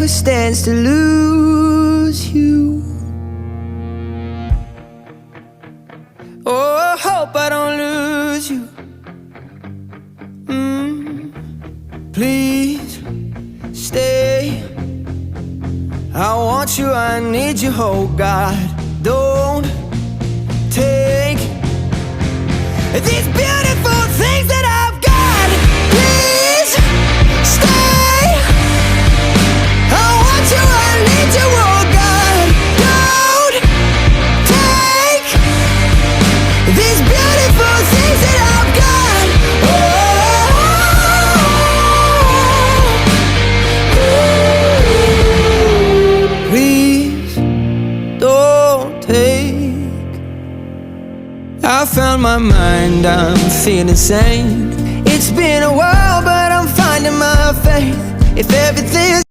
who stands to lose you. Oh, I hope I don't lose you. Please stay. I want you, I need you, oh God. Don't take these beautiful things that I've got. Please stay. I want you, I need you, oh God. Don't take these beautiful things that I've got. Please don't take. I found my mind, I'm feeling sane. It's been a while, but I'm finding my faith. If everything's